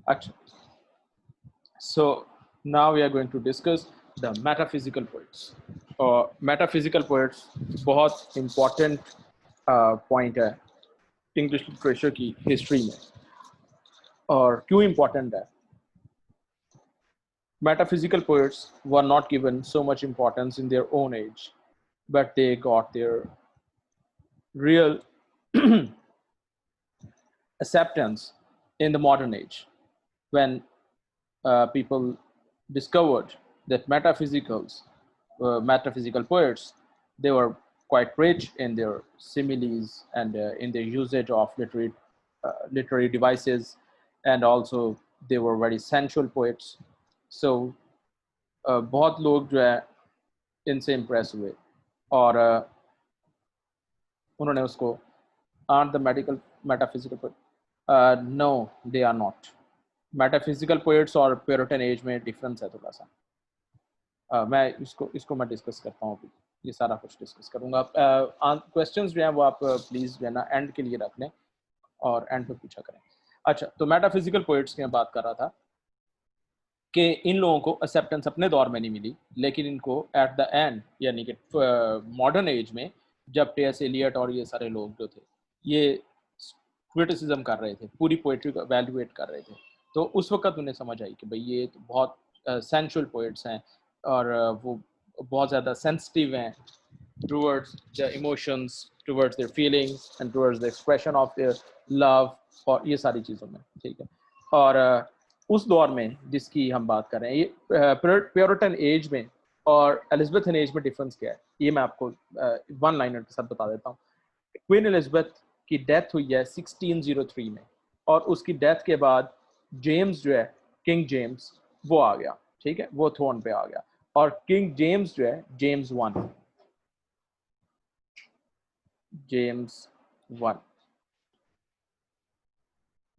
अच्छा, so now we are going to discuss the metaphysical poets. और metaphysical poets बहुत important point है English literature की history में। और क्यों important है? Metaphysical poets were not given so much importance in their own age, but they got their real acceptance in the modern age when people discovered that metaphysical poets, they were quite rich in their similes and in their usage of literary devices, and also they were very sensual poets. So बहुत लोग जो है इनसे impress हुए और उन्होंने उसको aren't the medical metaphysical poet? No, they are not. Metaphysical poets और Puritan age में डिफरेंस है थोड़ा सा। मैं इसको मैं डिस्कस करता हूँ अभी, ये सारा कुछ डिस्कस करूँगा। क्वेश्चंस जो हैं वो आप प्लीज़ जो है ना एंड के लिए रख लें और एंड पे पूछा करें। अच्छा, तो मेटाफिजिकल पोइट्स की मैं बात कर रहा था कि इन लोगों को एक्सेप्टेंस अपने दौर में नहीं मिली, लेकिन इनको एट द एंड यानी कि मॉडर्न एज में जब टी.एस. एलियट और ये सारे लोग जो थे ये क्रिटिसिज्म कर रहे थे, पूरी पोइट्री को एवेल्युएट कर रहे थे, तो उस वक्त उन्हें समझ आई कि भाई ये तो बहुत सेंसुअल पोइट्स हैं और वो बहुत ज़्यादा सेंसिटिव हैं towards the emotions, towards their feelings and towards the expression of their love और ये सारी चीज़ों में, ठीक है। और उस दौर में जिसकी हम बात कर रहे हैं, ये प्योरिटन एज में और एलिज़ाबेथन एज में डिफरेंस क्या है, ये मैं आपको वन लाइनर के साथ बता देता हूँ। क्वीन एलिज़ाबेथ की डेथ हुई है 1603 में और उसकी डेथ के बाद जेम्स जो है, किंग जेम्स, वो आ गया, ठीक है, वो थ्रोन पे आ गया। और किंग जेम्स जो है, जेम्स वन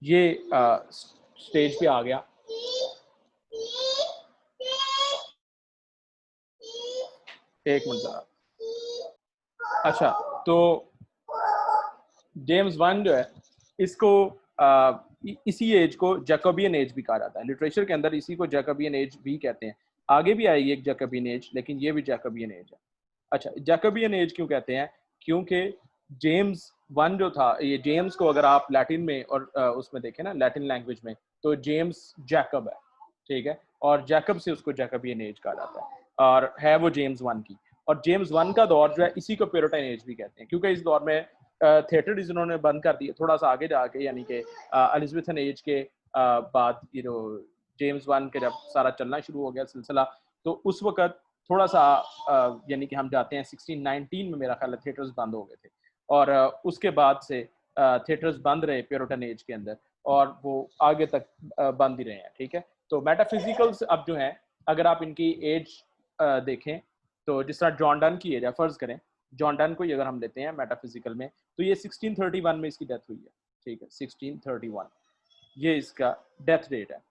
ये स्टेज पे आ गया। एक मिनट जरा। अच्छा, तो जेम्स वन जो है इसको इसी एज को जैकोबियन एज भी कहा जाता है लिटरेचर के अंदर, इसी को जैकोबियन एज भी कहते हैं। आगे भी आएगी एक जैकोबियन एज, लेकिन ये भी जैकोबियन एज है। अच्छा, जैकोबियन एज क्यों कहते हैं? क्योंकि जेम्स वन जो था, ये जेम्स को अगर आप लैटिन में और उसमें देखें ना, लैटिन लैंग्वेज में, तो जेम्स जैकब है, ठीक है, और जैकब से उसको जैकोबियन एज कहा जाता है और है वो जेम्स वन की। और जेम्स वन का दौर जो है इसी को प्यूरिटन एज भी कहते हैं, क्योंकि इस दौर में थिएटर इन्होंने बंद कर दिए थोड़ा सा आगे जाके, यानी कि एलिज़ाबेथन एज के बाद जेम्स वन के जब सारा चलना शुरू हो गया सिलसिला, तो उस वक्त थोड़ा सा यानी कि हम जाते हैं 1619 में, मेरा ख्याल है थिएटर्स बंद हो गए थे और उसके बाद से थिएटर्स बंद रहे प्यूरिटन एज के अंदर और वो आगे तक बंद ही रहे हैं, ठीक है। तो मेटाफिजिकल्स अब जो हैं, अगर आप इनकी एज देखें तो जिस तरह जॉन डन की एज है, फर्ज करें जॉन डन को ही अगर हम लेते हैं मेटाफिजिकल में, तो ये 1631 में इसकी डेथ हुई है, ठीक है, 1631 ये इसका डेथ डेट है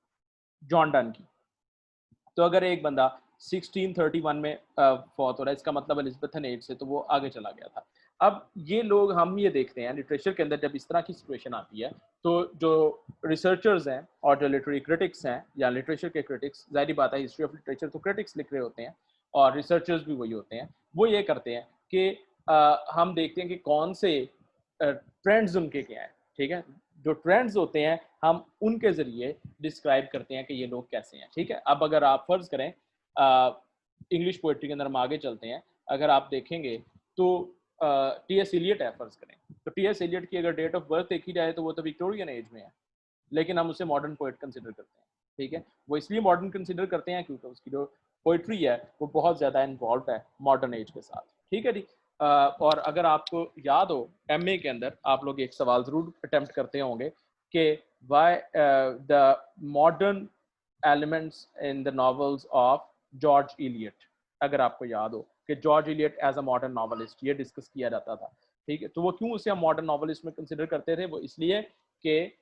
जॉन डन की। तो अगर एक बंदा 1631 में फौत हो रहा है, इसका मतलब एलिज़ाबेथन एज से तो वो आगे चला गया था। अब ये लोग, हम ये देखते हैं लिटरेचर के अंदर जब इस तरह की सिचुएशन आती है, तो जो रिसर्चर्स हैं और जो लिटरेरी क्रिटिक्स हैं या लिटरेचर के क्रिटिक्स, ज़ाहिर बात है हिस्ट्री ऑफ लिटरेचर तो क्रिटिक्स लिख रहे होते हैं और रिसर्चर्स भी वही होते हैं, वो ये करते हैं कि हम देखते हैं कि कौन से ट्रेंड्स उनके क्या हैं, ठीक है, जो ट्रेंड्स होते हैं हम उनके ज़रिए डिस्क्राइब करते हैं कि ये लोग कैसे हैं, ठीक है। अब अगर आप फर्ज करें इंग्लिश पोइट्री के अंदर हम आगे चलते हैं, अगर आप देखेंगे तो टी.एस. एलियट है फर्ज करें, तो टी.एस. एलियट की अगर डेट ऑफ बर्थ देखी जाए तो वो तो विक्टोरियन एज में है, लेकिन हम उसे मॉडर्न पोइट कंसिडर करते हैं, ठीक है। वो इसलिए मॉडर्न कंसिडर करते हैं क्योंकि उसकी जो पोइट्री है वो बहुत ज़्यादा इन्वॉल्व है मॉडर्न एज के साथ, ठीक है जी। और अगर आपको याद हो एमए के अंदर आप लोग एक सवाल ज़रूर अटेम्प्ट करते होंगे कि why the modern elements in the novels of George Eliot, अगर आपको याद हो कि George Eliot as a modern novelist ये डिस्कस किया जाता था, ठीक है। तो वो क्यों उसे हम मॉडर्न नॉवलिस्ट में कंसिडर करते थे? वो इसलिए कि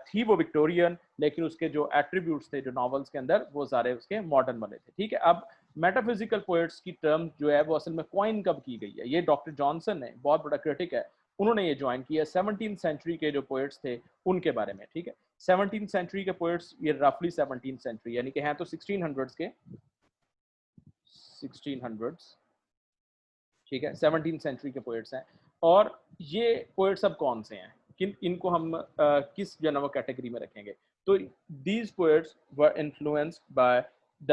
थी वो विक्टोरियन, लेकिन उसके जो एट्रीब्यूट्स थे जो नॉवेल्स के अंदर वो सारे उसके मॉडर्न वाले थे, ठीक है। अब मेटाफिजिकल पोएट्स की टर्म जो है वो असल में कॉइन कब की गई है, ये डॉक्टर जॉनसन है, बहुत बड़ा क्रिटिक है, उन्होंने ये ज्वाइन किया 17th सेंचुरी के जो पोएट्स थे उनके बारे में, ठीक है। 17th सेंचुरी के पोएट्स ये रफली 17th सेंचुरी यानी कि हैं तो 1600s के, 1600s, ठीक है, 17th सेंचुरी के पोएट्स हैं। और ये पोएट्स अब कौन से हैं, किन इनको हम किस जनरल कैटेगरी में रखेंगे? तो these poets were influenced by the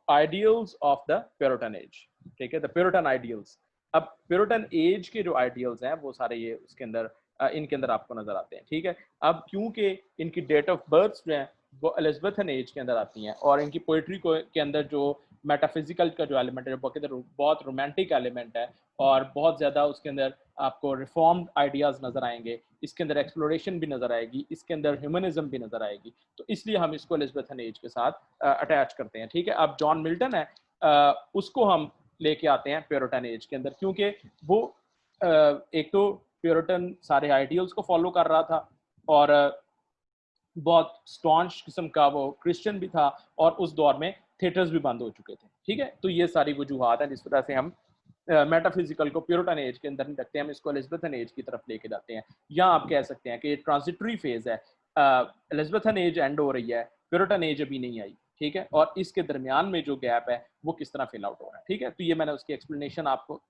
ideals of the Puritan age, ठीक है, द प्यूरिटन आइडियल्स। अब प्यूरिटन एज के जो आइडियल्स हैं वो सारे ये उसके अंदर इनके अंदर आपको नजर आते हैं, ठीक है। अब क्योंकि इनकी डेट ऑफ बर्थ जो है वो एलिजाबेथन एज के अंदर आती हैं और इनकी पोइट्री को के अंदर जो मेटाफिजिकल का जो एलिमेंट है, बहुत रोमांटिक एलिमेंट है और बहुत ज़्यादा उसके अंदर आपको रिफॉर्म्ड आइडियाज़ नज़र आएंगे, इसके अंदर एक्सप्लोरेशन भी नज़र आएगी, इसके अंदर ह्यूमनिज्म भी नज़र आएगी, तो इसलिए हम इसको एलिजाबेथन एज के साथ अटैच करते हैं, ठीक है। अब जॉन मिल्टन है, उसको हम लेके आते हैं प्यूरिटन एज के अंदर, क्योंकि वो एक तो प्यूरिटन सारे आइडियल्स को फॉलो कर रहा था और बहुत स्टॉन्च किस्म का वो क्रिश्चियन भी था और उस दौर में थिएटर्स भी बंद हो चुके थे, ठीक है। तो ये सारी वजूहत हैं जिस तरह से हम मेटाफिजिकल को प्यूरिटन एज के अंदर नहीं रखते हैं, हम इसको एलिजाबेथन एज की तरफ लेके जाते हैं। या आप कह सकते हैं कि ये ट्रांजिटरी फेज है, एलिजाबेथन एज एंड हो रही है, प्यूरिटन एज अभी नहीं आई, ठीक है, और इसके दरमियान में जो गैप है वो किस तरह फिल आउट हो रहा है, ठीक है। तो ये मैंने उसकी एक्सप्लेनेशन आपको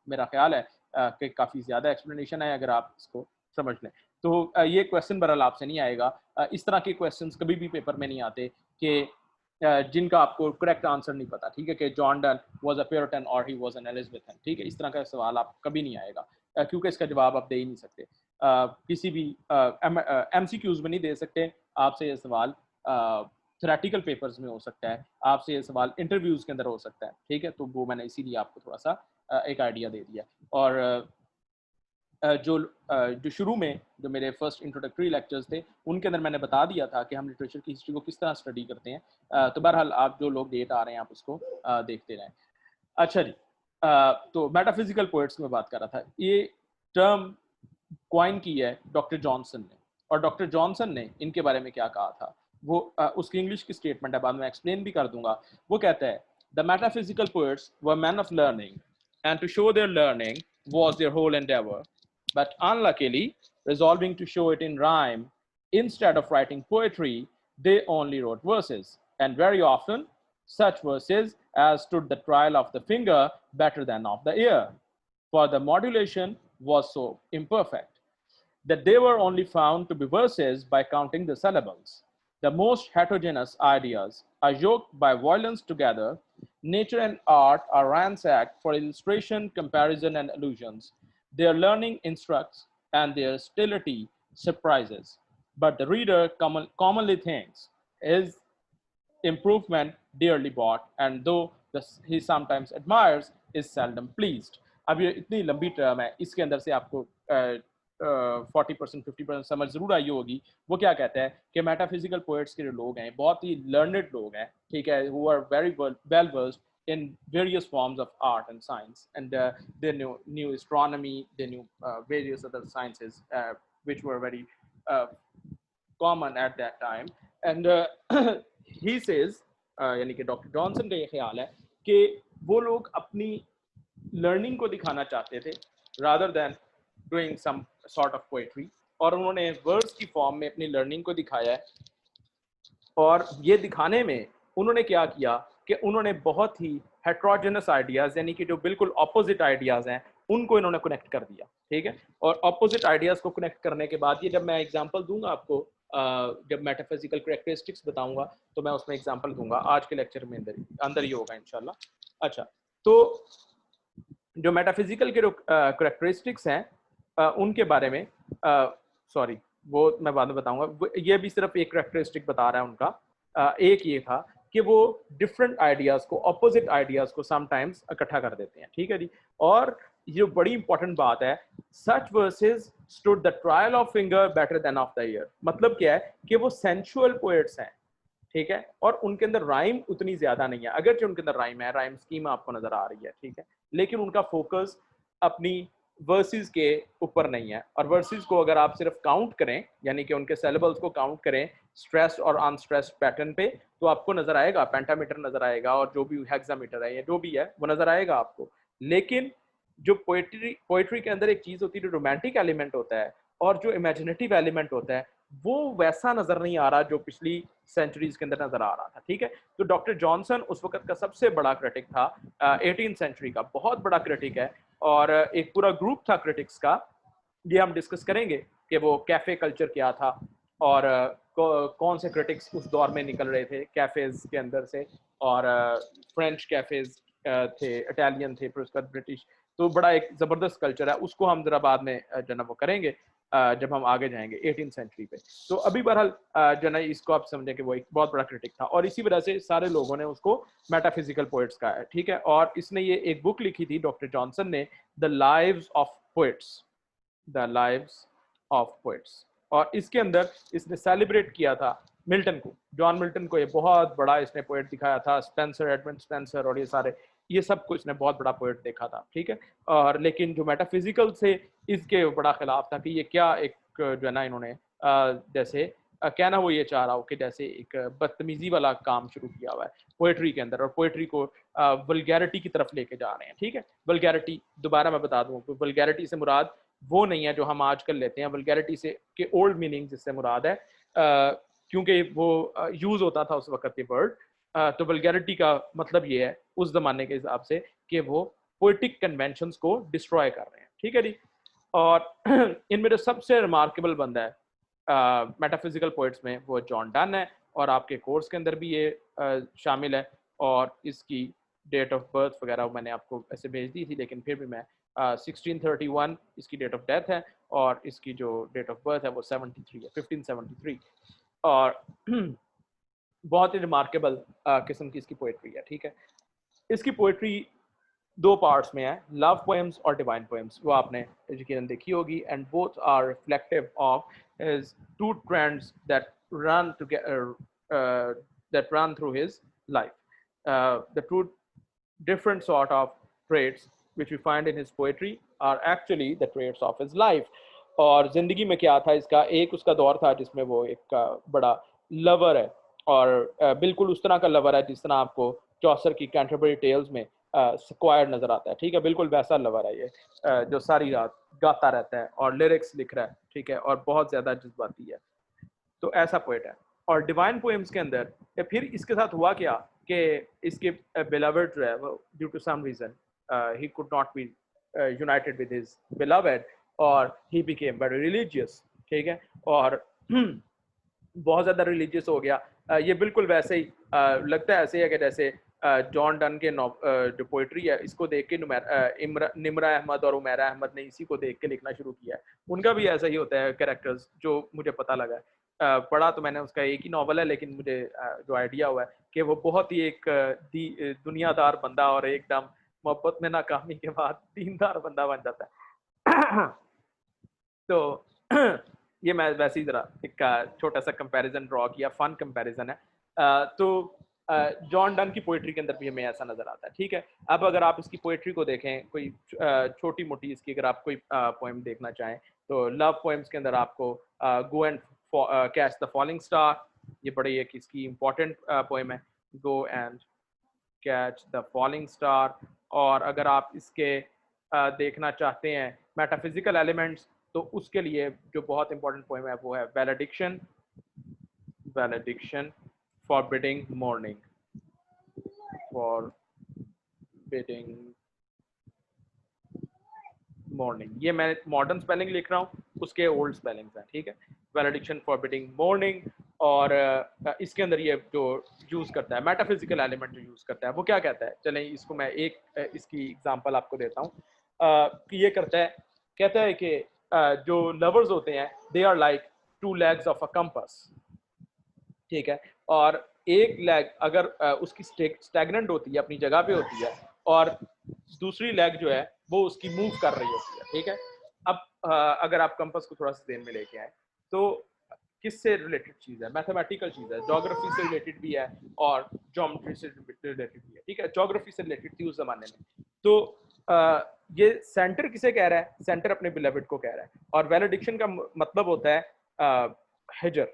मेरा ख्याल है कि काफ़ी ज़्यादा एक्सप्लेनेशन है अगर आप इसको समझ लें तो ये क्वेश्चन बहरहाल आपसे नहीं आएगा। इस तरह के क्वेश्चंस कभी भी पेपर में नहीं आते कि जिनका आपको करेक्ट आंसर नहीं पता, ठीक है, कि John Donne was a Puritan और ही वाज एन एलिजाबेथन, ठीक है, इस तरह का सवाल आप कभी नहीं आएगा क्योंकि इसका जवाब आप दे ही नहीं सकते। किसी भी MCQs में नहीं दे सकते आपसे ये सवाल, थ्योरेटिकल पेपर्स में हो सकता है, आपसे ये सवाल इंटरव्यूज़ के अंदर हो सकता है, ठीक है। तो वो मैंने इसीलिए आपको थोड़ा सा एक आइडिया दे दिया। और जो शुरू में जो मेरे फर्स्ट इंट्रोडक्टरी लेक्चर्स थे उनके अंदर मैंने बता दिया था कि हम लिटरेचर की हिस्ट्री को किस तरह स्टडी करते हैं। तो बहरहाल आप जो लोग डेट आ रहे हैं आप उसको देखते रहें। अच्छा जी, तो मेटाफिजिकल पोएट्स में बात कर रहा था, ये टर्म क्वाइन की है डॉक्टर जॉनसन ने, और डॉक्टर जॉनसन ने इनके बारे में क्या कहा था वो उसकी इंग्लिश की स्टेटमेंट है, बाद में एक्सप्लेन भी कर दूंगा। वो कहता है the metaphysical poets were man of learning and to show their learning was their whole endeavor, but unluckily, resolving to show it in rhyme, instead of writing poetry, they only wrote verses, and very often, such verses as stood the trial of the finger better than of the ear, for the modulation was so imperfect that they were only found to be verses by counting the syllables. The most heterogeneous ideas are yoked by violence together. Nature and art are ransacked for illustration, comparison, and allusions. Their learning instructs, and their stility surprises. But the reader commonly thinks his improvement dearly bought, and though he sometimes admires, is seldom pleased. अब ये इतनी लंबी term है, इसके अंदर से आपको 40% 50% समझ जरूर आई होगी। वो क्या कहता है कि मेटाफिजिकल पोएट्स के जो लोग हैं बहुत ही लर्नेड लोग हैं, ठीक है, who are very well versed in various forms of art and science, and they knew astronomy, they knew various other sciences which were very common at that time, and he says यानी कि doctor Johnson का ये ख्याल है कि वो लोग अपनी लर्निंग को दिखाना चाहते थे rather than doing some sort of poetry, और उन्होंने वर्ड्स की फॉर्म में अपनी लर्निंग को दिखाया है। और ये दिखाने में उन्होंने क्या किया कि उन्होंने बहुत ही हेट्रोजेनस आइडियाज़ यानी कि जो बिल्कुल ऑपोजिट आइडियाज़ हैं उनको इन्होंने कनेक्ट कर दिया, ठीक है। और ऑपोजिट आइडियाज़ को कनेक्ट करने के बाद ये जब मैं एग्जांपल दूंगा आपको, जब मेटाफिजिकल कैरेक्टरिस्टिक्स बताऊंगा तो मैं उसमें एग्जांपल दूंगा, आज के लेक्चर में अंदर ही होगा इंशाल्लाह। अच्छा, तो जो मेटाफिजिकल के जो कैरेक्टरिस्टिक्स हैं उनके बारे में सॉरी वो मैं बाद में बताऊंगा, ये भी सिर्फ एक कैरेक्टरिस्टिक बता रहा है उनका। एक ये था कि वो डिफरेंट आइडियाज़ को, अपोजिट आइडियाज़ को समटाइम्स इकट्ठा कर देते हैं, ठीक है जी। और ये बड़ी इंपॉर्टेंट बात है, such verses stood the trial of finger better than of the year. मतलब क्या है कि वो सेंसुअल पोएट्स हैं, ठीक है, और उनके अंदर राइम उतनी ज्यादा नहीं है, अगरचे उनके अंदर राइम है, राइम स्कीम आपको नजर आ रही है, ठीक है, लेकिन उनका फोकस अपनी वर्सेस के ऊपर नहीं है। और वर्सेस को अगर आप सिर्फ काउंट करें यानी कि उनके सिलेबल्स को काउंट करें स्ट्रेस्ड और अनस्ट्रेस्ड पैटर्न पे, तो आपको नजर आएगा पेंटामीटर नजर आएगा और जो भी हेक्सामीटर है या जो भी है वो नजर आएगा आपको। लेकिन जो पोइट्री के अंदर एक चीज होती है, जो रोमांटिक एलिमेंट होता है और जो इमेजिनेटिव एलिमेंट होता है, वो वैसा नजर नहीं आ रहा जो पिछली सेंचुरीज के अंदर नजर आ रहा था। ठीक है, तो डॉक्टर जॉनसन उस वक्त का सबसे बड़ा क्रिटिक था, 18th सेंचुरी का बहुत बड़ा क्रिटिक है, और एक पूरा ग्रुप था क्रिटिक्स का। ये हम डिस्कस करेंगे कि वो कैफे कल्चर क्या था, और कौन से क्रिटिक्स उस दौर में निकल रहे थे कैफेज के अंदर से, और फ्रेंच कैफेज थे, इटालियन थे, फिर उसके बाद ब्रिटिश। तो बड़ा एक ज़बरदस्त कल्चर है, उसको हम ज़रा बाद में जो है वो करेंगे जब हम आगे जाएंगे 18th सेंचुरी पे। तो अभी बहरहाल जो है इसको आप समझें कि वो एक बहुत बड़ा क्रिटिक था, और इसी वजह से सारे लोगों ने उसको मेटाफिजिकल पोइट्स कहा है। ठीक है, और इसने ये एक बुक लिखी थी डॉक्टर जॉनसन ने, the lives of poets, the lives of poets, और इसके अंदर इसने सेलिब्रेट किया था मिल्टन को, जॉन मिल्टन को। ये बहुत बड़ा इसने पोएट दिखाया था, स्पेंसर, एडमंड स्पेंसर और ये सारे, ये सब को इसने बहुत बड़ा पोएट देखा था। ठीक है, और लेकिन जो मेटाफिजिकल से इसके बड़ा खिलाफ था कि ये क्या एक जो है ना इन्होंने जैसे कहना वो ये चाह रहा हो कि जैसे एक बदतमीजी वाला काम शुरू किया हुआ है पोएट्री के अंदर, और पोएट्री को वल्गैरिटी की तरफ लेके जा रहे हैं। ठीक है, वल्गैरिटी दोबारा मैं बता दूं, वल्गैरिटी से मुराद वो नहीं है जो हम आजकल लेते हैं। वल्गैरिटी से के ओल्ड मीनिंग जिससे मुराद है, क्योंकि वो यूज होता था उस वक्त ये वर्ड। तो वल्गैरिटी का मतलब ये है उस जमाने के हिसाब से कि वो पोइटिक कन्वेंशंस को डिस्ट्रॉय कर रहे हैं। ठीक है जी, और इनमें जो सबसे रिमार्केबल बंदा है मेटाफिजिकल पोइट्स में, वो जॉन डन है, और आपके कोर्स के अंदर भी ये शामिल है, और इसकी डेट ऑफ बर्थ वगैरह मैंने आपको ऐसे भेज दी थी, लेकिन फिर भी मैं 1631 इसकी डेट ऑफ डेथ है, और इसकी जो डेट ऑफ बर्थ है वो 73 है, 1573, और बहुत ही रिमार्केबल किस्म की इसकी पोइट्री है। ठीक है, इसकी पोइट्री दो पार्ट्स में है, लव पोएम्स और डिवाइन पोएम्स, वो आपने यकीनन देखी होगी, and both are reflective of his two trends that run together, that run through his life. The two different sort of traits which we find in his poetry are actually the traits of his life. और जिंदगी में क्या था इसका, एक उसका दौर था जिसमें वो एक बड़ा लवर है, और बिल्कुल उस तरह का लवर है जिस तरह आपको चौसर की कैंटरबरी टेल्स में स्क्वायर नजर आता है। ठीक है, बिल्कुल वैसा लवर है ये, जो सारी रात गाता रहता है और लिरिक्स लिख रहा है। ठीक है, और बहुत ज्यादा जज्बाती है, तो ऐसा पोएट है। और डिवाइन पोएम्स के अंदर फिर इसके साथ हुआ क्या कि इसके बिलवड जो है वो due to some reason he could not be united with his beloved, और ही बिकेम वेरी रिलीजियस। ठीक है, और बहुत ज़्यादा रिलीजियस हो गया। ये बिल्कुल वैसे ही लगता है ऐसे है कि जैसे जॉन डन के जो पोइट्री है, इसको देख के निमरा अहमद और उमैरा अहमद ने इसी को देख के लिखना शुरू किया है। उनका भी ऐसा ही होता है कैरेक्टर्स, जो मुझे पता लगा है। पढ़ा तो मैंने उसका एक ही नॉवल है, लेकिन मुझे जो आइडिया हुआ है कि वो बहुत ही एक दुनियादार बंदा, और एकदम मोहब्बत में नाकामी के बाद दीनदार बंदा बन जाता है। तो ये मैं वैसे ही जरा एक छोटा सा कंपैरिजन ड्रॉ किया, फन कंपैरिजन है। तो जॉन डन की पोइट्री के अंदर भी हमें ऐसा नजर आता है। ठीक है, अब अगर आप इसकी पोइट्री को देखें, कोई छोटी मोटी इसकी अगर आप कोई पोएम देखना चाहें, तो लव पोएम्स के अंदर आपको गो and catch the falling star, ये बड़ी एक इसकी इम्पोर्टेंट पोएम है, गो and catch the falling star. और अगर आप इसके देखना चाहते हैं मेटाफिजिकल एलिमेंट्स, तो उसके लिए जो बहुत इंपॉर्टेंट पोएम है वो है वैलेडिक्शन, वैलेडिक्शन फॉरबिडिंग मॉर्निंग, फॉरबिडिंग मॉर्निंग। ये मैं मॉडर्न स्पेलिंग लिख रहा हूँ, उसके ओल्ड स्पेलिंग्स हैं। ठीक है, वैलेडिक्शन फॉरबिडिंग मॉर्निंग, और इसके अंदर ये जो यूज़ करता है मेटाफिजिकल एलिमेंट जो यूज़ करता है, वो क्या कहता है, चलें इसको मैं एक इसकी एग्जांपल आपको देता हूँ कि ये करता है, कहता है कि जो लवर्स होते हैं, they are like two legs of a compass. ठीक है, और एक लेग अगर उसकी स्टैग्नेंट होती है, अपनी जगह पे होती है, और दूसरी लेग जो है वो उसकी मूव कर रही होती है। ठीक है, अब अगर आप कंपास को थोड़ा सा देर में लेके आए, तो किससे रिलेटेड चीज़ है, मैथमेटिकल चीज़ है, ज्योग्राफी से रिलेटेड भी है और ज्योमेट्री से रिलेटेड भी है। ठीक है, ज्योग्राफी से रिलेटेड थी उस जमाने में। तो ये सेंटर किसे कह रहा है, सेंटर अपने बिलवड को कह रहा है, और वैलेडिक्शन का मतलब होता है हिजर,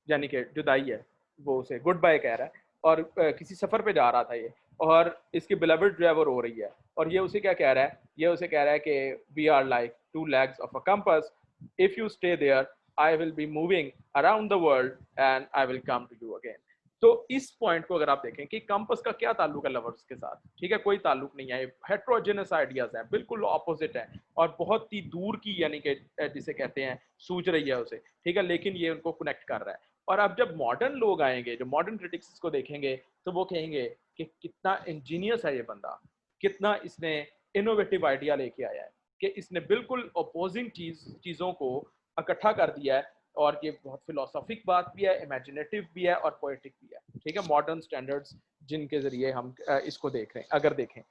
यानी कि जुदाई है, वो उसे गुड बाय कह रहा है, और किसी सफर पे जा रहा था ये, और इसकी बिलवड जो है वो रो रही है, और ये उसे क्या कह रहा है, ये उसे कह रहा है कि we are like two legs of a compass, if you stay there I will be moving around the world and I will come to you again. तो इस पॉइंट को अगर आप देखें कि कंपास का क्या ताल्लुक है लवर्स के साथ, ठीक है, कोई ताल्लुक नहीं है, हेट्रोजेनस आइडियाज हैं, बिल्कुल ऑपोजिट है और बहुत ही दूर की, यानी कि जिसे कहते हैं सूझ रही है उसे, ठीक है, लेकिन ये उनको कनेक्ट कर रहा है। और अब जब मॉडर्न लोग आएंगे, जो मॉडर्न क्रिटिक्स को देखेंगे, तो वो कहेंगे कि कितना इंजीनियस है ये बंदा, कितना इसने इनोवेटिव आइडिया लेके आया है, कि इसने बिल्कुल अपोजिंग चीज़ों को इकट्ठा कर दिया है, और ये बहुत फिलोसॉफिक बात भी है, इमेजिनेटिव भी है और पोएटिक भी है, ठीक है, मॉडर्न स्टैंडर्ड्स जिनके जरिए हम इसको देख रहे हैं, अगर देखें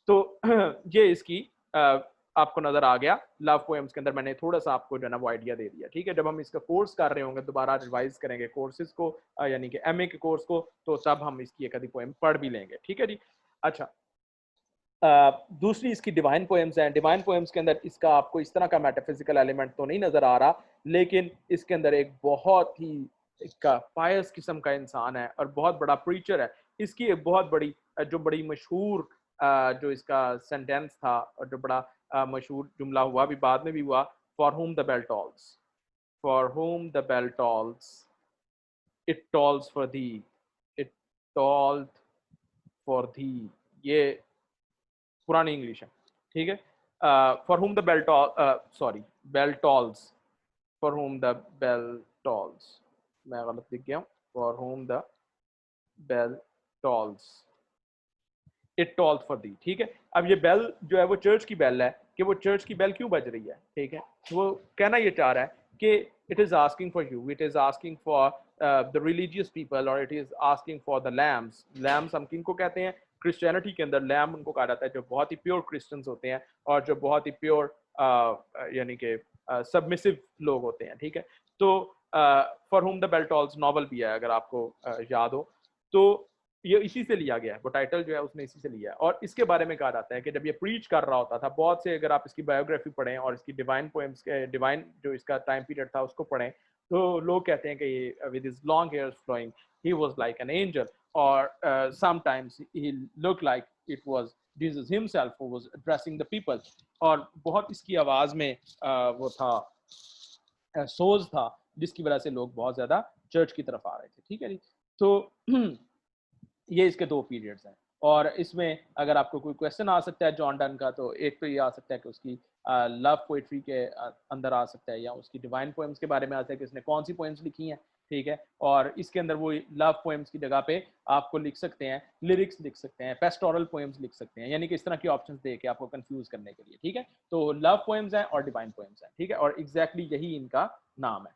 तो ये इसकी आपको नजर आ गया। लव पोएम्स के अंदर मैंने थोड़ा सा आपको जो है ना वो आइडिया दे दिया, ठीक है। जब हम इसका कोर्स कर रहे होंगे, दोबारा रिवाइज करेंगे कोर्सेज को, यानी कि एमए के कोर्स को, तो तब हम इसकी एक आधी पोएम पढ़ भी लेंगे, ठीक है जी। अच्छा, दूसरी इसकी डिवाइन पोएम्स हैं। डिवाइन पोएम्स के अंदर इसका आपको इस तरह का मेटाफिजिकल एलिमेंट तो नहीं नजर आ रहा, लेकिन इसके अंदर एक बहुत ही इसका पायस किस्म का इंसान है और बहुत बड़ा प्रीचर है। इसकी एक बहुत बड़ी जो बड़ी मशहूर जो इसका सेंटेंस था और जो बड़ा मशहूर जुमला हुआ, भी बाद में भी हुआ, for whom the bell tolls, for whom the bell tolls, it tolls for thee, it told for thee. ये पुरानी इंग्लिश है, ठीक है। For whom the bell toll, sorry, bell tolls, for whom the bell tolls, मैं गलत लिख गया हूँ, for whom the bell tolls, it tolls for thee, ठीक है। अब ये बेल जो है वो चर्च की बेल है, कि वो चर्च की बेल क्यों बज रही है, ठीक है। वो कहना ये चाह रहा है कि it is asking for you, it is asking for the religious people, और it is asking for the lambs. Lambs हम किनको कहते हैं, क्रिश्चियनिटी के अंदर लैम उनको कहा जाता है जो बहुत ही प्योर क्रिश्चियंस होते हैं और जो बहुत ही प्योर यानी कि सबमिसिव लोग होते हैं, ठीक है। तो for whom the bell tolls novel भी है, अगर आपको याद हो, तो ये इसी से लिया गया है, वो टाइटल जो है उसने इसी से लिया है। और इसके बारे में कहा जाता है कि जब ये प्रीच कर रहा होता था, बहुत से, अगर आप इसकी बायोग्राफी पढ़ें और इसकी डिवाइन पोएम्स के, डिवाइन जो इसका टाइम पीरियड था उसको पढ़ें, तो लोग कहते हैं कि ये with his long hairs flowing he was like an angel, और sometimes he look like it was Jesus himself who was addressing the people. और बहुत इसकी आवाज में वो था, सोज था, जिसकी वजह से लोग बहुत ज्यादा चर्च की तरफ आ रहे थे, ठीक है जी। तो ये इसके दो पीरियड्स हैं। और इसमें अगर आपको कोई क्वेश्चन आ सकता है जॉन डन का, तो एक तो ये आ सकता है कि उसकी लव पोइट्री के अंदर आ सकता है, या उसकी डिवाइन पोएम्स के बारे में आता है कि उसने कौन सी पोएम्स लिखी हैं, ठीक है। और इसके अंदर वो लव पोएम्स की जगह पे आपको लिख सकते हैं लिरिक्स, लिख सकते हैं पेस्टोरल पोएम्स लिख सकते हैं, यानी कि इस तरह की ऑप्शंस दे के आपको कंफ्यूज करने के लिए, ठीक है। तो लव पोएम्स हैं और डिवाइन पोएम्स हैं, ठीक है, और एग्जैक्टली यही इनका नाम है।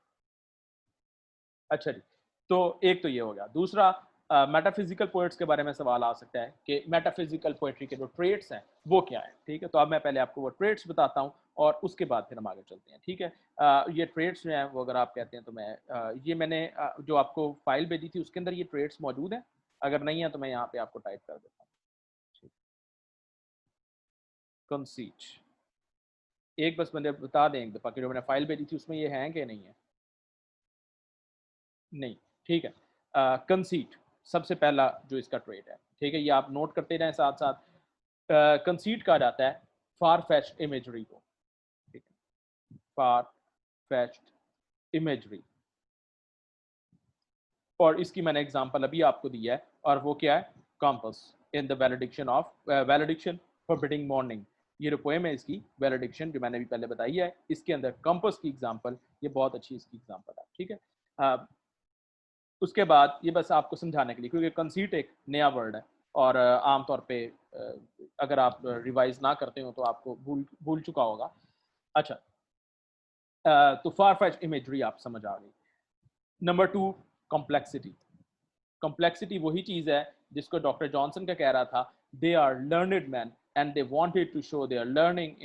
अच्छा जी, तो एक तो ये हो गया। दूसरा, मेटाफिजिकल पोएट्स के बारे में सवाल आ सकता है कि मेटाफिजिकल पोएट्री के जो ट्रेट्स हैं वो क्या है, ठीक है। तो अब मैं पहले आपको वो ट्रेट्स बताता हूँ और उसके बाद फिर हम आगे चलते हैं, ठीक है। ये ट्रेट्स जो हैं वो अगर आप कहते हैं तो मैं ये मैंने जो आपको फाइल भेजी थी उसके अंदर ये ट्रेट्स मौजूद हैं, अगर नहीं है तो मैं यहाँ पे आपको टाइप कर देता हूँ। कंसीट, एक बस मुझे बता दें एक दफ़ा कि जो मैंने फाइल भेजी थी उसमें ये है कि नहीं है। नहीं, ठीक है। कंसीट सबसे पहला जो इसका ट्रेट है, ठीक है, ये आप नोट करते रहें साथ साथ। कंसीट कहा जाता है फार फेच्ड इमेजरी को, ठीक है, फार फेच्ड इमेजरी। और इसकी मैंने एग्जांपल अभी आपको दिया है, और वो क्या है, compass in the valediction of valediction forbidding mourning. ये जो पोएम है इसकी वैलिडिक्शन जो मैंने अभी पहले बताई है, इसके अंदर कंपस की एग्जांपल, ये बहुत अच्छी इसकी एग्जांपल है, ठीक है। उसके बाद ये बस आपको समझाने के लिए, क्योंकि कंसीट एक नया वर्ड है और आमतौर पे अगर आप रिवाइज ना करते हो तो आपको भूल भूल चुका होगा। अच्छा, तो फार फेच्ड इमेजरी आप समझ आ गई। Number two, complexity. कॉम्प्लेक्सिटी वही चीज़ है जिसको डॉक्टर जॉनसन का कह रहा था, they are learned man and they wanted to show their learning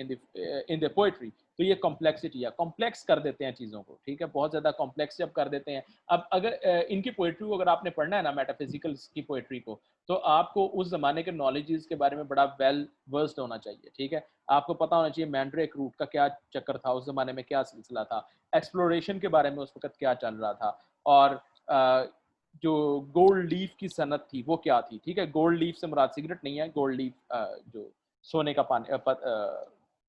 in the poetry. तो ये कॉम्प्लेक्सिटी है, कॉम्प्लेक्स कर देते हैं चीज़ों को, ठीक है, बहुत ज़्यादा कॉम्प्लेक्स जब कर देते हैं। अब अगर इनकी पोएट्री को अगर आपने पढ़ना है ना, मेटाफिजिकल्स की पोएट्री को, तो आपको उस ज़माने के नॉलेजेस के बारे में बड़ा वेल वर्स्ड होना चाहिए, ठीक है। आपको पता होना चाहिए मैंड्रेक रूट का क्या चक्कर था उस ज़माने में, क्या सिलसिला था, एक्सप्लोरेशन के बारे में उस वक्त क्या चल रहा था, और जो गोल्ड लीफ की सनत थी वो क्या थी, ठीक है। गोल्ड लीफ से मुराद सिगरेट नहीं है, गोल्ड लीफ जो सोने का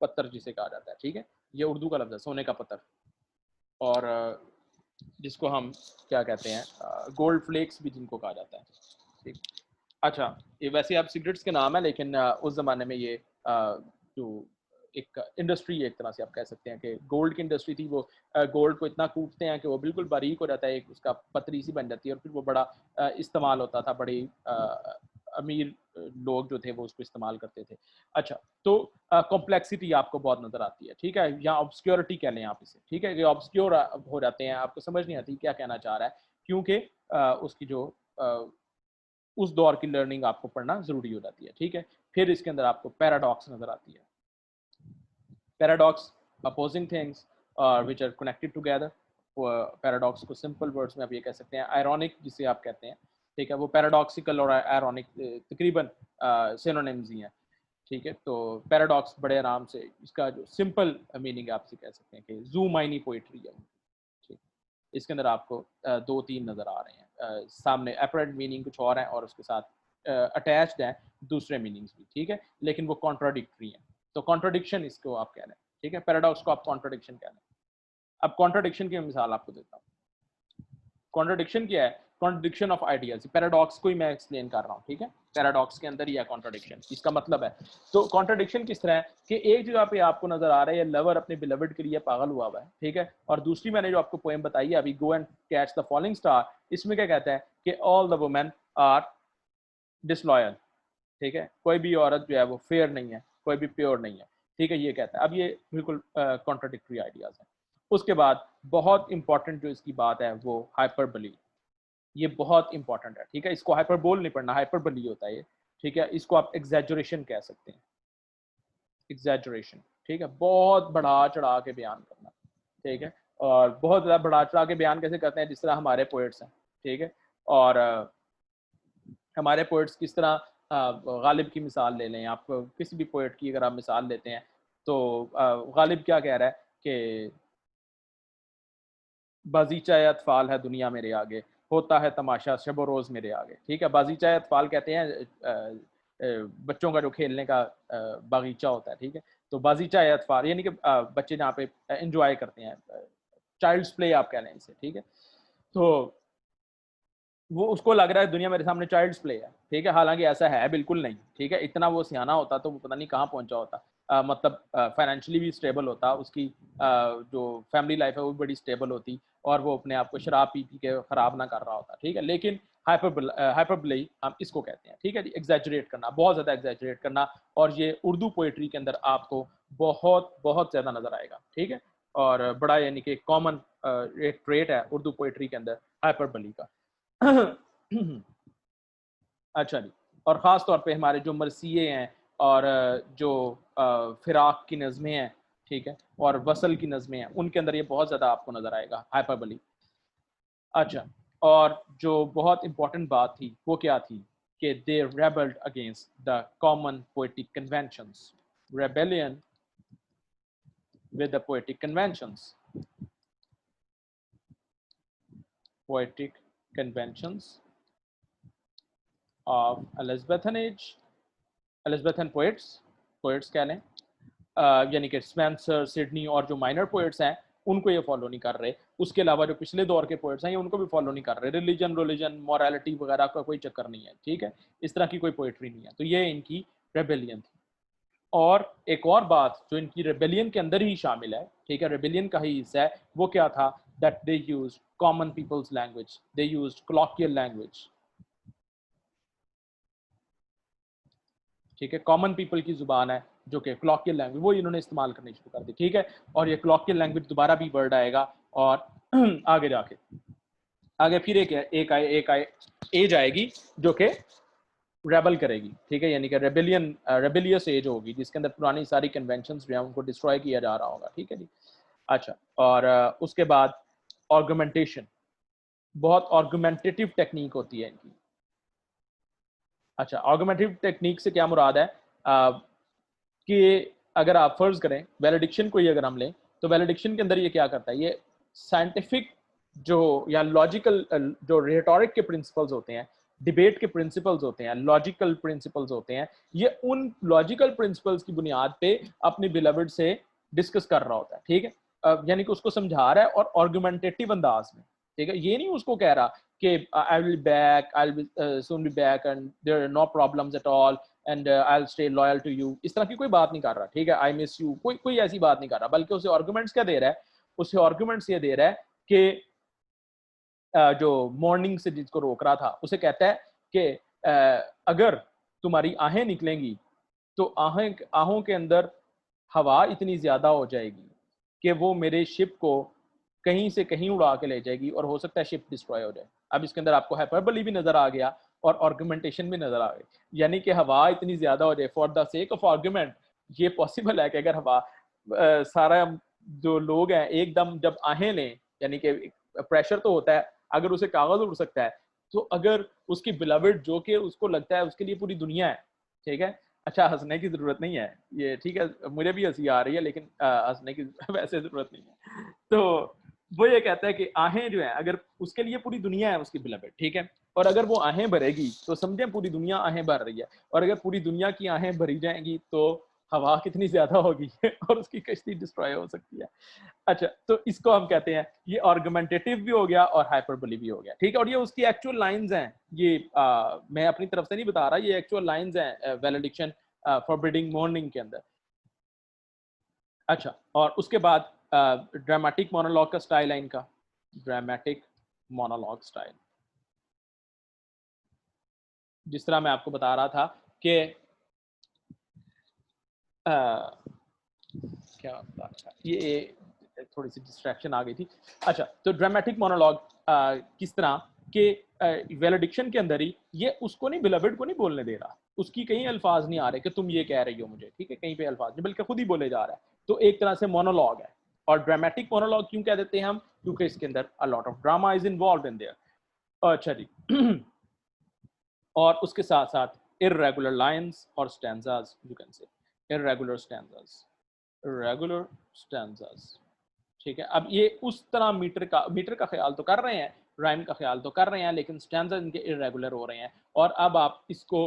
पत्थर जिसे कहा जाता है, ठीक है। ये उर्दू का लफ्ज़ है, सोने का पत्थर। और जिसको हम क्या कहते हैं, गोल्ड फ्लेक्स भी जिनको कहा जाता है, ठीक। अच्छा, ये वैसे आप सिगरेट्स के नाम है, लेकिन उस ज़माने में ये जो एक इंडस्ट्री, एक तरह से आप कह सकते हैं कि गोल्ड की इंडस्ट्री थी। वो गोल्ड को इतना कूटते हैं कि वो बिल्कुल बारीक हो जाता है, एक उसका पतली सी बन जाती है, और फिर वो बड़ा इस्तेमाल होता था। बड़े अमीर लोग जो थे वो उसको इस्तेमाल करते थे। अच्छा, तो कॉम्प्लेक्सिटी आपको बहुत नज़र आती है, ठीक है, या ऑब्सक्योरिटी कह लें आप इसे, ठीक है। ये ऑब्सक्योर हो जाते हैं, आपको समझ नहीं आती क्या कहना चाह रहा है, क्योंकि उसकी जो उस दौर की लर्निंग आपको पढ़ना ज़रूरी हो जाती है, ठीक है। फिर इसके अंदर आपको पैराडॉक्स नज़र आती है। Paradox, opposing things which are connected together. Paradox को सिंपल वर्ड्स में आप ये कह सकते हैं आयरॉनिक, जिसे आप कहते हैं, ठीक है। वो पैराडॉक्सिकल और आयरॉनिक तकरीबन सिनोनिम्स ही हैं, ठीक है। तो पैराडॉक्स बड़े आराम से, इसका जो सिंपल मीनिंग आप इसे कह सकते हैं कि जू माइनी पोइट्री है, ठीक। इसके अंदर आपको दो तीन नज़र आ रहे हैं, सामने अपरेंट मीनिंग कुछ और है और उसके साथ अटैच्ड है दूसरे मीनिंग्स भी, ठीक है, लेकिन वो कॉन्ट्राडिक्टरी हैं। तो कॉन्ट्राडिक्शन इसको आप कह रहे हैं, ठीक है। पैराडॉक्स को आप कॉन्ट्राडिक्शन कह रहे हैं। अब कॉन्ट्राडिक्शन की मिसाल आपको देता हूँ। कॉन्ट्राडिक्शन क्या है? Contradiction of ideas. पैराडॉक्स को ही मैं एक्सप्लेन कर रहा हूँ, ठीक है। पैराडॉक्स के अंदर ही है कॉन्ट्राडिक्शन, इसका मतलब है। तो कॉन्ट्राडिक्शन किस तरह है कि एक जगह पे आपको नजर आ रहा है लवर अपने बिलवड के लिए पागल हुआ हुआ है, ठीक है, और दूसरी मैंने जो आपको पोएम बताई है अभी, go and catch the falling star, इसमें क्या कहता है कि all the women are disloyal, ठीक है, कोई भी औरत जो है वो फेयर नहीं है, कोई भी प्योर नहीं है, ठीक है, ये कहता है। अब ये बिल्कुल कॉन्ट्राडिक्टरी आइडियाज है। उसके बाद बहुत इंपॉर्टेंट जो इसकी बात है वो हाइपरबली। ये बहुत इंपॉर्टेंट है, ठीक है। इसको हाइपरबोल नहीं पढ़ना, हाइपरबली होता है ये, ठीक है। इसको आप एग्जैजुरेशन कह सकते हैं, एग्जैजुरेशन, ठीक है। बहुत बढ़ा चढ़ा के बयान करना, ठीक है। और बहुत ज़्यादा बढ़ा चढ़ा के बयान कैसे करते हैं, जिस तरह हमारे पोइट्स हैं, ठीक है। और हमारे पोइट्स किस तरह, गालिब की मिसाल ले लें आप, किसी भी पोइट की अगर आप मिसाल लेते हैं तो गालिब क्या कह रहा है कि बाजीचा अतफाल है दुनिया मेरे आगे, होता है तमाशा शब रोज़ मेरे आगे, ठीक है। बाजीचा अतफाल कहते हैं बच्चों का जो खेलने का बागीचा होता है, ठीक है। तो बाजीचा अतफाल यानी कि बच्चे जहाँ पे इंजॉय करते हैं, चाइल्ड्स प्ले आप कह लें इसे, ठीक है। तो वो उसको लग रहा है दुनिया मेरे सामने चाइल्ड्स प्ले है, ठीक है, हालांकि ऐसा है बिल्कुल नहीं, ठीक है। इतना वो सियाना होता तो वो पता नहीं कहाँ पहुंचा होता, मतलब फाइनेंशियली भी स्टेबल होता, उसकी जो फैमिली लाइफ है वो बड़ी स्टेबल होती, और वो अपने आप को शराब पी पी के ख़राब ना कर रहा होता, ठीक है। लेकिन हाइपरबोली हम इसको कहते हैं, ठीक है जी, एग्जैजरेट करना, बहुत ज़्यादा एग्जैजरेट करना। और ये उर्दू पोइट्री के अंदर आपको बहुत बहुत ज़्यादा नज़र आएगा, ठीक है। और बड़ा यानी कि कॉमन एक ट्रेट है उर्दू पोइट्री के अंदर हाइपरबोली का। अच्छा जी। और ख़ास तौर पे हमारे जो मरसिए हैं और जो फिराक की नज़में हैं, ठीक है, और वसल की नज़में हैं, उनके अंदर ये बहुत ज़्यादा आपको नज़र आएगा हाइपरबोली। अच्छा, और जो बहुत इंपॉर्टेंट बात थी वो क्या थी कि they rebelled against the common poetic conventions, rebellion with the poetic conventions, poetic conventions of Elizabethan age, Elizabethan poets कह लें, यानी कि स्पेंसर, सिडनी और जो माइनर पोएट्स हैं उनको ये फॉलो नहीं कर रहे। उसके अलावा जो पिछले दौर के पोएट्स हैं ये उनको भी फॉलो नहीं कर रहे। रिलीजन मॉरलिटी वगैरह का कोई चक्कर नहीं है, ठीक है, इस तरह की कोई पोएट्री नहीं है। तो ये इनकी रेबेलियन थी। और एक और बात जो इनकी रेबेलियन के अंदर ही शामिल है, ठीक है, रेबेलियन का ही हिस्सा है, वो क्या था, that they used common people's language, they used colloquial language, ठीक है। कॉमन पीपल की जुबान है जो कि कॉलोकियल लैंग्वेज, वो इन्होंने इस्तेमाल करनी शुरू कर दी, ठीक है। और ये कॉलोकियल लैंग्वेज दोबारा भी वर्ड आएगा, और आगे जाके आगे फिर एक एज आएगी जो कि रेबल करेगी, ठीक है, यानी कि रेबेलियस एज होगी, जिसके अंदर पुरानी सारी कन्वेंशंस जो हैं उनको डिस्ट्रॉय किया जा रहा होगा, ठीक है जी। अच्छा, और उसके बाद आर्गुमेंटेशन, बहुत आर्गुमेंटेटिव टेक्निक होती है इनकी। अच्छा, आर्गुमेंटेटिव टेक्निक से क्या मुराद है, कि अगर आप फर्ज करें वैलिडिक्शन को ही अगर हम लें, तो वैलिडिक्शन के अंदर ये क्या करता है, ये साइंटिफिक जो या लॉजिकल जो रिटोरिक के प्रिंसिपल्स होते हैं, डिबेट के प्रिंसिपल्स होते हैं, लॉजिकल प्रिंसिपल्स होते हैं, ये उन लॉजिकल प्रिंसिपल्स की बुनियाद पे अपनी बिलवड से डिस्कस कर रहा होता है, ठीक है। यानी कि उसको समझा रहा है और आर्गुमेंटेटिव अंदाज में, ठीक है। ये नहीं उसको कह रहा कि I will back, I will soon be back and there are no problems at all and I will stay loyal to you, इस तरह की कोई बात नहीं कर रहा, ठीक है। आई मिस यू, कोई ऐसी बात नहीं कर रहा, बल्कि उसे आर्गुमेंट्स क्या दे रहा है, उसे आर्गुमेंट्स ये दे रहा है कि जो मॉर्निंग से जिसको रोक रहा था उसे कहता है कि अगर तुम्हारी आहें निकलेंगी तो आहों के अंदर हवा इतनी ज्यादा हो जाएगी कि वो मेरे शिप को कहीं से कहीं उड़ा के ले जाएगी और हो सकता है शिप डिस्ट्रॉय हो जाए। अब इसके अंदर आपको हाइपरबली भी नजर आ गया और आर्गुमेंटेशन भी नजर आ गई, यानी कि हवा इतनी ज्यादा हो जाए for the sake of argument. ये पॉसिबल है कि अगर हवा सारा जो लोग हैं एकदम जब आहें लें, यानी कि प्रेशर तो होता है, अगर उसे कागज उड़ सकता है तो अगर उसकी बिलवड जो कि उसको लगता है उसके लिए पूरी दुनिया है, ठीक है। अच्छा, हंसने की जरूरत नहीं है ये, ठीक है, मुझे भी हंसी आ रही है लेकिन हंसने की वैसे जरूरत नहीं है। तो वो ये कहता है कि आहें जो है अगर उसके लिए पूरी दुनिया है उसकी बिलवड, ठीक है, और अगर वो आहें भरेगी तो समझें पूरी दुनिया आहें भर रही है, और अगर पूरी दुनिया की आहें भरी जाएंगी तो हवा कितनी ज्यादा होगी और उसकी कश्ती डिस्ट्रॉय हो सकती है। अच्छा, तो इसको हम कहते हैं, ये आर्गुमेंटेटिव भी हो गया और हाइपरबोली भी हो गया, ठीक है। और ये उसकी एक्चुअल लाइंस हैं, ये मैं अपनी तरफ से नहीं बता रहा, ये एक्चुअल लाइंस हैं वैलिडिक्शन फॉरबिडिंग मॉर्निंग के अंदर। अच्छा, और उसके बाद ड्रामेटिक मोनोलॉग का स्टाइल है इनका, ड्रामेटिक मोनोलॉग स्टाइल। जिस तरह मैं आपको बता रहा था कि क्या बता रहा था, ये थोड़ी सी डिस्ट्रैक्शन आ गई थी। अच्छा, तो ड्रामेटिक मोनोलॉग किस तरह के वैलिडिक्शन के अंदर ही ये उसको नहीं, बिलवड को नहीं बोलने दे रहा, उसकी कहीं अल्फाज नहीं आ रहे कि तुम ये कह रही हो मुझे, ठीक है, कहीं पे अल्फाज नहीं, बल्कि खुद ही बोले जा रहा है। तो एक तरह से मोनोलॉग है। और ड्रामेटिक मोनोलॉग क्यों कह देते हैं हम, क्योंकि इसके अंदर a lot of drama is involve in their. अच्छा जी और उसके साथ साथ इर्रेगुलर लाइंस और stanzas, you can say irregular stanzas, regular stanzas, ठीक है। अब ये उस तरह मीटर का ख्याल तो कर रहे हैं, राइम का ख्याल तो कर रहे हैं, लेकिन स्टैंजा इनके इरेगुलर हो रहे हैं। और अब आप इसको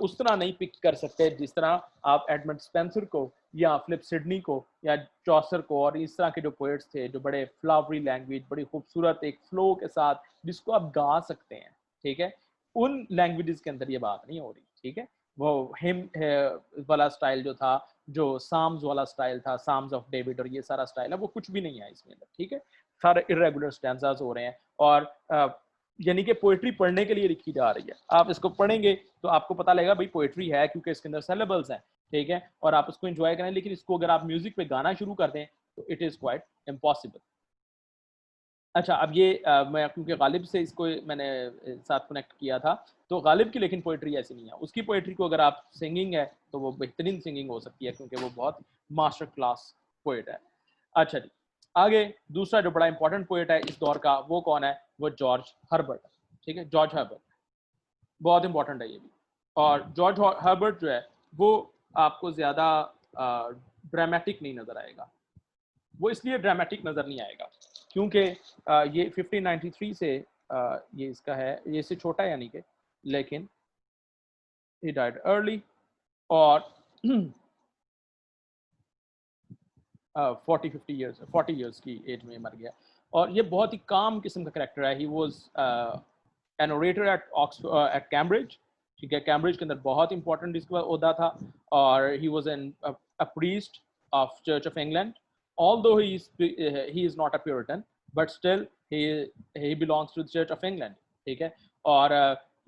उस तरह नहीं पिक कर सकते जिस तरह आप एडमंड स्पेंसर को या फिलिप सिडनी को या चौसर को और इस तरह के जो पोएट्स थे जो बड़े फ्लावरी लैंग्वेज, बड़ी खूबसूरत एक फ्लो के साथ जिसको आप गा सकते हैं, ठीक है, उन लैंग्वेजेस के अंदर ये बात नहीं हो रही, ठीक है। वो हिम वाला स्टाइल जो था, जो साम्स वाला स्टाइल था, साम्स ऑफ डेविड और ये सारा स्टाइल है, वो कुछ भी नहीं है इसमें अंदर, ठीक है। सारे इरेगुलर स्टैंजास हो रहे हैं और यानी कि पोएट्री पढ़ने के लिए लिखी जा रही है। आप इसको पढ़ेंगे तो आपको पता लगेगा भाई पोएट्री है, क्योंकि इसके अंदर सिलेबल्स हैं, ठीक है, और आप उसको एंजॉय करें। लेकिन इसको अगर आप म्यूजिक पे गाना शुरू कर दें तो इट इज़ क्वाइट इम्पॉसिबल। अच्छा, अब ये मैं क्योंकि गालिब से इसको मैंने साथ कनेक्ट किया था, तो गालिब की लेकिन पोइट्री ऐसी नहीं है। उसकी पोइट्री को अगर आप सिंगिंग है तो वो बेहतरीन सिंगिंग हो सकती है, क्योंकि वो बहुत मास्टर क्लास पोइट है। अच्छा जी, आगे दूसरा जो बड़ा इंपॉर्टेंट पोइट है इस दौर का, वो कौन है, वो जॉर्ज हर्बर्ट, ठीक है। जॉर्ज हर्बर्ट बहुत इंपॉर्टेंट है ये भी। और जॉर्ज हर्बर्ट जो है वो आपको ज़्यादा ड्रामेटिक नहीं नज़र आएगा। वो इसलिए ड्रामेटिक नज़र नहीं आएगा क्योंकि ये 1593 से ये इसका है, ये इससे छोटा है यानी कि, लेकिन ही डाइड अर्ली और 40 ईयर्स की एज में मर गया। और ये बहुत ही काम किस्म का करेक्टर है। He was an orator at Cambridge, ठीक है, कैम्ब्रिज के अंदर बहुत इंपॉर्टेंट इसका ओहदा था। और ही was N a priest of church of England, although he is not a Puritan, but still he belongs to the Church of England, ठीक है। और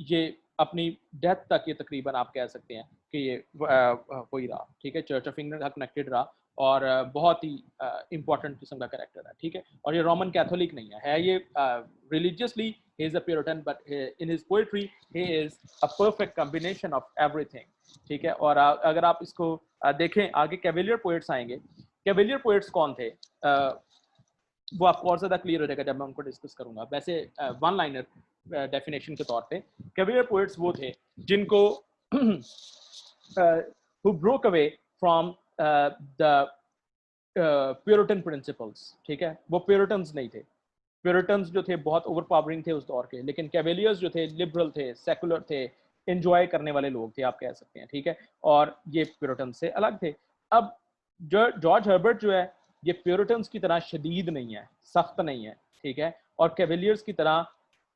ये अपनी डेथ तक ये तकरीबन आप कह सकते हैं कि ये वही रहा, ठीक है, चर्च ऑफ इंग्लैंड का कनेक्टेड रहा और बहुत ही इंपॉर्टेंट किस्म का कैरेक्टर है, ठीक है। और ये रोमन कैथोलिक नहीं है ये religiously he is a Puritan, but in his poetry he is a perfect combination of everything, ठीक है। और अगर आप इसको देखें आगे कैवेलियर पोएट्स आएंगे। कैवेलियर पोएट्स कौन थे, वो आपको और ज़्यादा क्लियर हो जाएगा जब मैं उनको डिस्कस करूंगा। वैसे वन लाइनर डेफिनेशन के तौर पे कैवेलियर पोएट्स वो थे जिनको who broke away from the Puritan principles, ठीक है, वो प्योरिटन्स नहीं थे। प्यूरिटन्स जो थे बहुत ओवर पावरिंग थे उस दौर के, लेकिन कैवेलियर्स जो थे लिबरल थे, सेकुलर थे, एंजॉय करने वाले लोग थे, आप कह सकते हैं, ठीक है, और ये प्यूरिटन से अलग थे। अब जो जॉर्ज हर्बर्ट जो है ये प्यूरिटन्स की तरह शदीद नहीं है, सख्त नहीं है, ठीक है, और कैवेलियर्स की तरह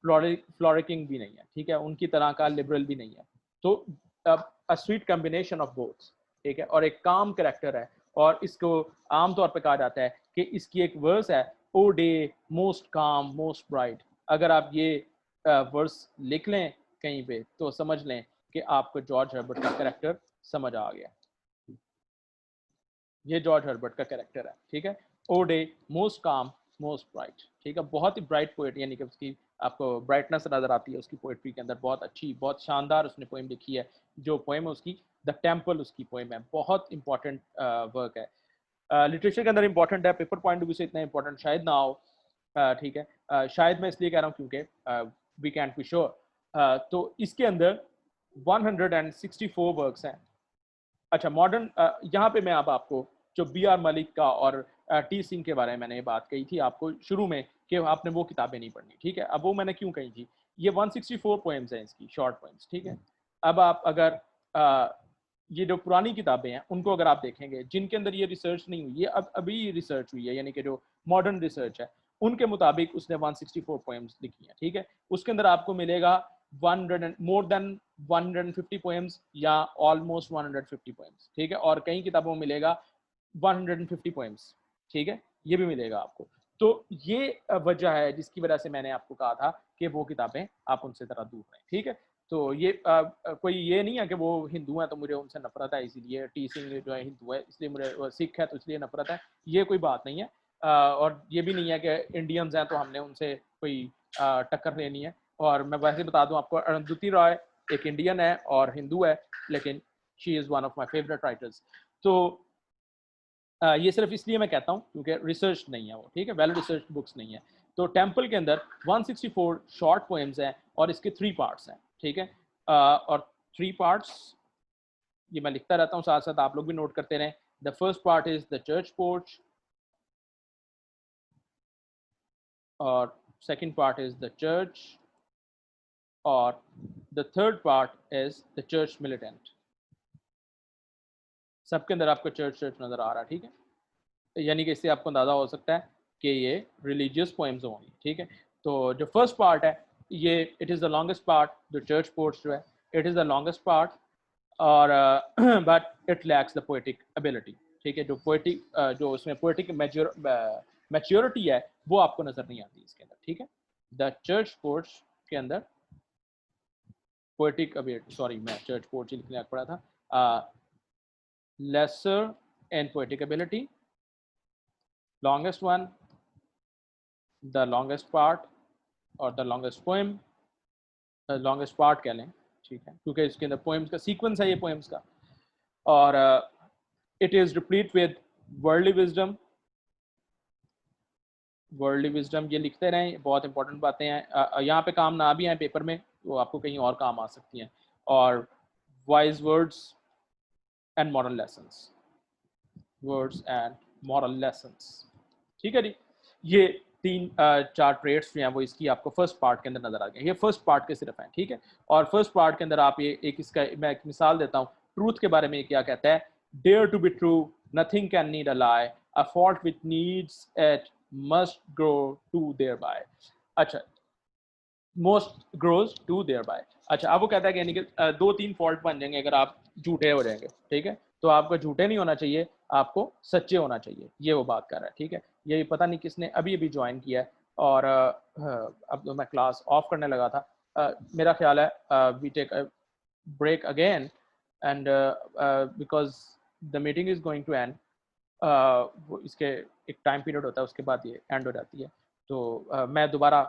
फ्लोरिकिंग भी नहीं है, ठीक है, उनकी तरह का लिबरल भी नहीं है। तो a sweet combination of both, ठीक है, और एक काम करेक्टर है, और इसको आमतौर पर कहा जाता है कि इसकी एक वर्स है, ओ डे मोस्ट काम मोस्ट ब्राइट। अगर आप ये वर्स लिख लें कहीं पे तो समझ लें कि आपको जॉर्ज हर्बर्ट का कैरेक्टर समझ आ गया। ये जॉर्ज हर्बर्ट का कैरेक्टर है, ठीक है, ओ डे मोस्ट काम मोस्ट ब्राइट, ठीक है, बहुत ही ब्राइट पोएट, यानी कि उसकी आपको ब्राइटनेस नजर आती है उसकी पोएट्री के अंदर, बहुत अच्छी, बहुत शानदार उसने पोएम लिखी है। जो पोएम है उसकी द टेम्पल उसकी पोएम है, बहुत इंपॉर्टेंट वर्क है, लिटरेचर के अंदर इंपॉर्टेंट है, पेपर पॉइंट ऑफ व्यू से इतना इंपॉर्टेंट शायद ना हो, ठीक है, शायद मैं इसलिए कह रहा हूँ क्योंकि वी कैंट बी श्योर। तो इसके अंदर 164 वर्क्स हैं। अच्छा, मॉडर्न यहाँ पे मैं अब आपको जो बी आर मलिक का और टी सिंह के बारे में मैंने ये बात कही थी आपको शुरू में कि आपने वो किताबें नहीं पढ़नी, ठीक है, अब वो मैंने क्यों कही थी, ये 164 पोएम्स हैं इसकी, शॉर्ट पोएम्स, ठीक है। अब आप अगर ये जो पुरानी किताबें हैं उनको अगर आप देखेंगे जिनके अंदर ये रिसर्च नहीं हुई, ये अब अभी रिसर्च हुई है, यानी कि जो मॉडर्न रिसर्च है उनके मुताबिक उसने 164 पोएम्स लिखी हैं, ठीक है, उसके अंदर आपको मिलेगा 100 मोर देन 150 पोएम्स या ऑलमोस्ट 150 पोएम्स, ठीक है, और कई किताबों में मिलेगा 150 पोएम्स, ठीक है, ये भी मिलेगा आपको। तो ये वजह है जिसकी वजह से मैंने आपको कहा था कि वो किताबें आप उनसे ज़रा दूर रहें, ठीक है। तो ये कोई ये नहीं है कि वो हिंदू हैं तो मुझे उनसे नफरत है, इसीलिए टी सिंह जो है हिंदू है इसलिए मुझे, सिख है तो इसलिए नफरत है, ये कोई बात नहीं है। और ये भी नहीं है कि इंडियंस हैं तो हमने उनसे कोई टक्कर लेनी है। और मैं वैसे बता दूं आपको, अरुंधति रॉय एक इंडियन है और हिंदू है, लेकिन she is one of my favourite writers. तो ये सिर्फ इसलिए मैं कहता हूँ क्योंकि रिसर्च नहीं है वो, ठीक है, वेल रिसर्च बुक्स नहीं है। तो टेम्पल के अंदर 164 शॉर्ट पोएम्स हैं और इसके 3 पार्ट्स हैं, ठीक है, और 3 पार्ट्स ये मैं लिखता रहता हूँ, साथ साथ आप लोग भी नोट करते रहें। The first part is the church porch, और second part is the church, और the third part is the church militant. सबके अंदर आपको चर्च चर्च नजर आ रहा है, ठीक है, यानी कि इससे आपको अंदाजा हो सकता है कि ये रिलीजियस पोएम्स होंगी, ठीक है। तो जो फर्स्ट पार्ट है ये it is the longest part, जो चर्च पोर्ट्स जो है it is the longest part, और but it lacks the poetic ability, ठीक है, जो पोएटिक जो उसमें पोएटिक मैच्योरिटी है वो आपको नजर नहीं आती इसके अंदर, ठीक है। द चर्च पोर्ट्स के अंदर पोएटिक एबिलिटी, सॉरी मैं चर्च पोर्ट्स ही लिखने लग पड़ा था, lesser in poetic ability, longest one, the longest part और the longest poem, longest part कह लें, ठीक है, क्योंकि इसके अंदर पोएम्स का सीक्वेंस है ये पोएम्स का, और it is replete with worldly wisdom, worldly wisdom, ये लिखते रहें, बहुत इंपॉर्टेंट बातें हैं, यहाँ पे काम ना भी आए पेपर में तो आपको कहीं और काम आ सकती हैं, और wise words and moral lessons, words and moral lessons, ठीक है जी। ये 3-4 ट्रेड्स जो हैं वो इसकी आपको फर्स्ट पार्ट के अंदर नजर आ गए, ये फर्स्ट पार्ट के सिर्फ हैं, ठीक है। और फर्स्ट पार्ट के अंदर आप ये एक इसका मैं एक मिसाल देता हूँ, ट्रूथ के बारे में क्या कहता है, dare to be true, nothing can need a lie, a fault which needs it must grow two thereby. अच्छा, most grows two thereby. अच्छा, अब वो कहता है कि यानी कि 2-3 फॉल्ट बन जाएंगे अगर आप झूठे हो जाएंगे, ठीक है, तो आपको झूठे नहीं होना चाहिए, आपको सच्चे होना चाहिए, ये वो बात कर रहा है, ठीक है। ये पता नहीं किसने अभी अभी ज्वाइन किया है, और अब तो मैं क्लास ऑफ करने लगा था, मेरा ख्याल है we take a break again and because the meeting is going to end, वो इसके एक टाइम पीरियड होता है उसके बाद ये एंड हो जाती है। तो मैं दोबारा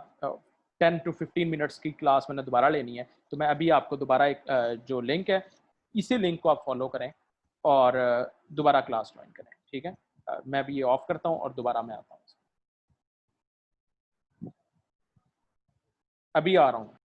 10 to 15 मिनट्स की क्लास मैंने दोबारा लेनी है, तो मैं अभी आपको दोबारा एक जो लिंक है इसी लिंक को आप फॉलो करें और दोबारा क्लास ज्वाइन करें, ठीक है। मैं अभी ये ऑफ करता हूँ और दोबारा मैं आता हूँ, अभी आ रहा हूँ।